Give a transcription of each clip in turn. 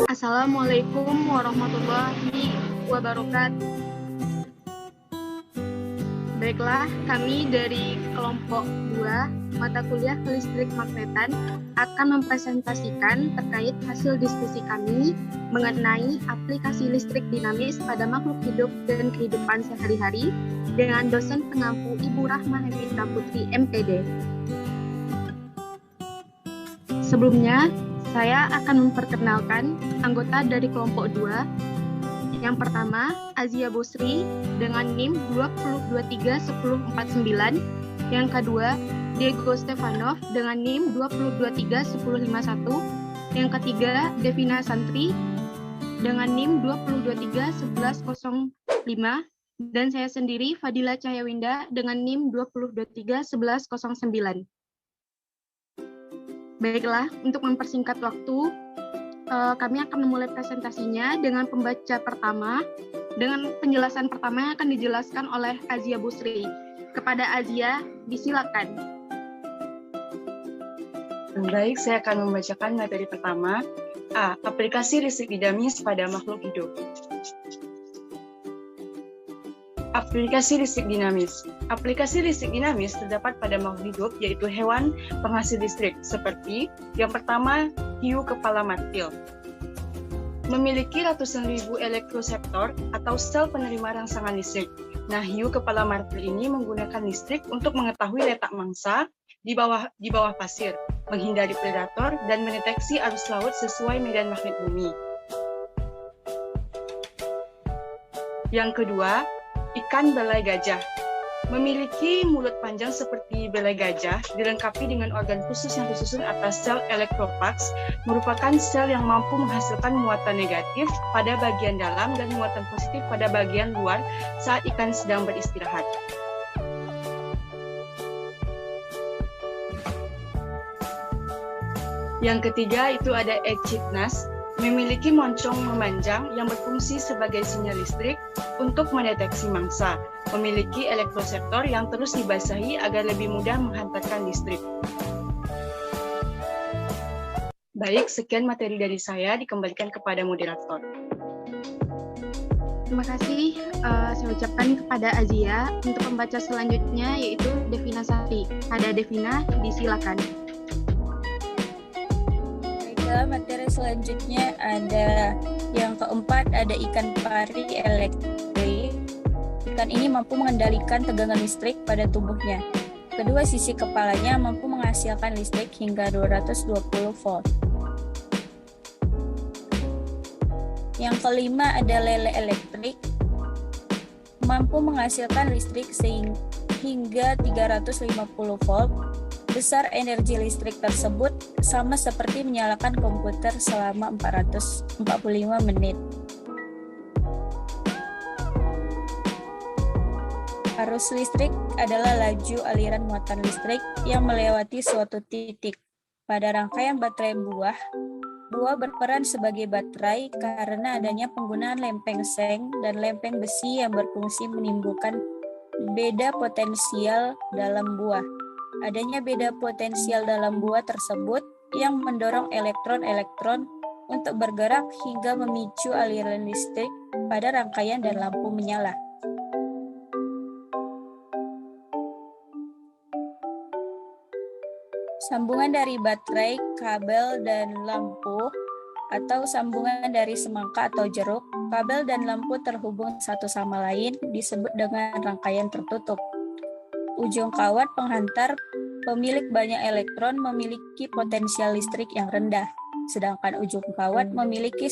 Assalamualaikum warahmatullahi wabarakatuh. Baiklah, kami dari kelompok 2 mata kuliah listrik magnetan akan mempresentasikan terkait hasil diskusi kami mengenai aplikasi listrik dinamis pada makhluk hidup dan kehidupan sehari-hari dengan dosen pengampu Ibu Rahma Hendrika Putri MPD. Sebelumnya, saya akan memperkenalkan anggota dari kelompok 2. Yang pertama, Azia Busri dengan NIM 20231049. Yang kedua, Diego Stefanov dengan NIM 20231051. Yang ketiga, Devina Santri dengan NIM 20231105. Dan saya sendiri, Fadila Cahyawinda dengan NIM 20231109. Baiklah, untuk mempersingkat waktu, kami akan memulai presentasinya dengan pembaca pertama, dengan penjelasan pertama yang akan dijelaskan oleh Azia Busri. Kepada Azia, disilakan. Baik, saya akan membacakan materi pertama. A. Aplikasi listrik dinamis pada makhluk hidup. Aplikasi listrik dinamis. Aplikasi listrik dinamis terdapat pada makhluk hidup, yaitu hewan penghasil listrik, seperti yang pertama, hiu kepala martil. Memiliki ratusan ribu elektroseptor atau sel penerima rangsangan listrik. Nah, hiu kepala martil ini menggunakan listrik untuk mengetahui letak mangsa di bawah pasir, menghindari predator, dan mendeteksi arus laut sesuai medan magnet bumi. Yang kedua, ikan belai gajah. Memiliki mulut panjang seperti belai gajah, dilengkapi dengan organ khusus yang tersusun atas sel elektrofags, merupakan sel yang mampu menghasilkan muatan negatif pada bagian dalam dan muatan positif pada bagian luar saat ikan sedang beristirahat. Yang ketiga itu ada echidnas, memiliki moncong memanjang yang berfungsi sebagai sinyal listrik untuk mendeteksi mangsa, memiliki elektroseptor yang terus dibasahi agar lebih mudah menghantarkan listrik. Baik, sekian materi dari saya, dikembalikan kepada moderator. Terima kasih saya ucapkan kepada Azia. Untuk pembaca selanjutnya yaitu Devina Santri. Ada Devina, disilakan. Materi selanjutnya ada yang keempat, ada ikan pari elektrik. Ikan ini mampu mengendalikan tegangan listrik pada tubuhnya. Kedua sisi kepalanya mampu menghasilkan listrik hingga 220 volt. Yang kelima ada lele elektrik, mampu menghasilkan listrik hingga 350 volt. Besar energi listrik tersebut sama seperti menyalakan komputer selama 445 menit. Arus listrik adalah laju aliran muatan listrik yang melewati suatu titik. Pada rangkaian baterai buah berperan sebagai baterai karena adanya penggunaan lempeng seng dan lempeng besi yang berfungsi menimbulkan beda potensial dalam buah. Adanya beda potensial dalam buah tersebut yang mendorong elektron-elektron untuk bergerak hingga memicu aliran listrik pada rangkaian dan lampu menyala. Sambungan dari baterai, kabel, dan lampu atau sambungan dari semangka atau jeruk, kabel dan lampu terhubung satu sama lain disebut dengan rangkaian tertutup. Ujung kawat penghantar pemilik banyak elektron memiliki potensial listrik yang rendah, sedangkan ujung kawat memiliki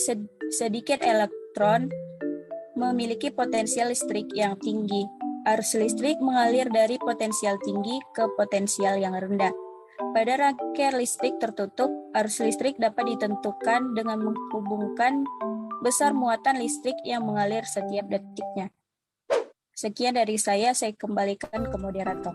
sedikit elektron memiliki potensial listrik yang tinggi. Arus listrik mengalir dari potensial tinggi ke potensial yang rendah. Pada rangkaian listrik tertutup, arus listrik dapat ditentukan dengan menghubungkan besar muatan listrik yang mengalir setiap detiknya. Sekian dari saya kembalikan ke moderator.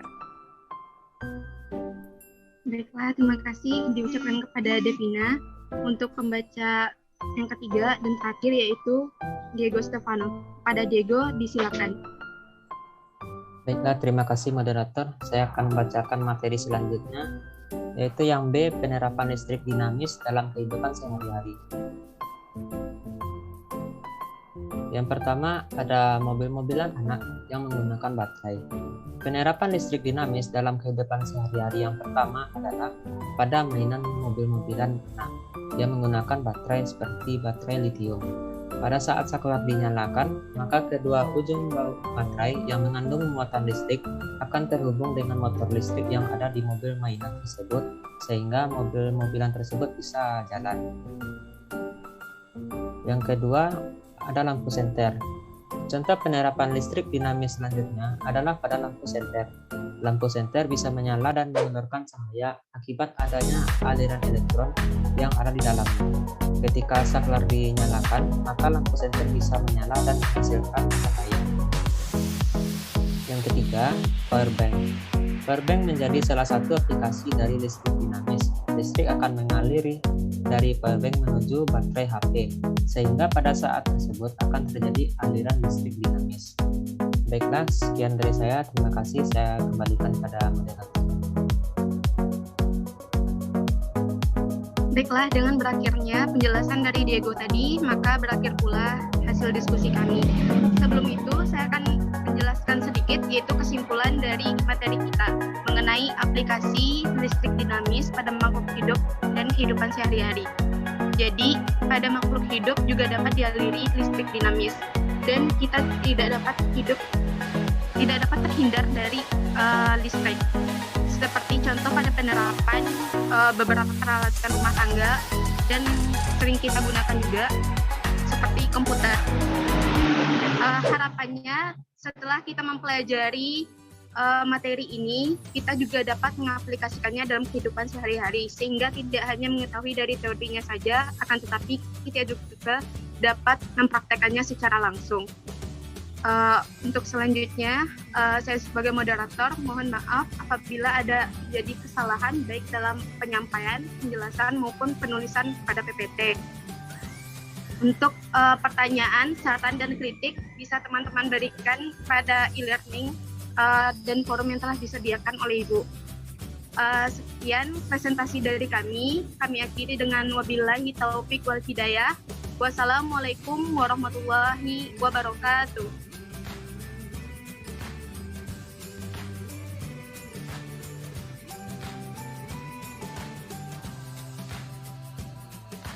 Baiklah, terima kasih diucapkan kepada Devina. Untuk pembaca yang ketiga dan terakhir yaitu Diego Stefano. Pada Diego, disilakan. Baiklah, terima kasih moderator. Saya akan membacakan materi selanjutnya, yaitu yang B, penerapan listrik dinamis dalam kehidupan sehari-hari. Yang pertama, ada mobil-mobilan anak yang menggunakan baterai. Penerapan listrik dinamis dalam kehidupan sehari-hari yang pertama adalah pada mainan mobil-mobilan anak yang menggunakan baterai seperti baterai litium. Pada saat saklar dinyalakan, maka kedua ujung baterai yang mengandung muatan listrik akan terhubung dengan motor listrik yang ada di mobil mainan tersebut, sehingga mobil-mobilan tersebut bisa jalan. Yang kedua, ada lampu senter. Contoh penerapan listrik dinamis selanjutnya adalah pada lampu senter. Lampu senter bisa menyala dan mengeluarkan cahaya akibat adanya aliran elektron yang ada di dalamnya. Ketika saklar dinyalakan, maka lampu senter bisa menyala dan menghasilkan cahaya. Yang ketiga, power bank. Power bank menjadi salah satu aplikasi dari listrik dinamis. Listrik akan mengaliri dari power bank menuju baterai HP, sehingga pada saat tersebut akan terjadi aliran listrik dinamis. Baiklah, sekian dari saya. Terima kasih. Saya kembalikan pada moderator. Baiklah, dengan berakhirnya penjelasan dari Diego tadi, maka berakhir pula hasil diskusi kami. Sebelum itu, saya akan menjelaskan sedikit, yaitu kesimpulan dari materi kita mengenai aplikasi listrik dinamis pada makhluk hidup dan kehidupan sehari-hari. Jadi, pada makhluk hidup juga dapat dialiri listrik dinamis, dan kita tidak dapat terhindar dari listrik. Seperti contoh pada penerapan beberapa peralatan rumah tangga dan sering kita gunakan juga seperti komputer. Harapannya setelah kita mempelajari materi ini, kita juga dapat mengaplikasikannya dalam kehidupan sehari-hari, sehingga tidak hanya mengetahui dari teorinya saja, akan tetapi kita juga dapat mempraktekannya secara langsung. Untuk selanjutnya, saya sebagai moderator mohon maaf apabila ada jadi kesalahan baik dalam penyampaian, penjelasan maupun penulisan pada PPT. Untuk pertanyaan, saran, dan kritik bisa teman-teman berikan pada e-learning dan forum yang telah disediakan oleh Ibu. Sekian presentasi dari kami akhiri dengan wabillahi taufik wal hidayah. Wassalamualaikum warahmatullahi wabarakatuh.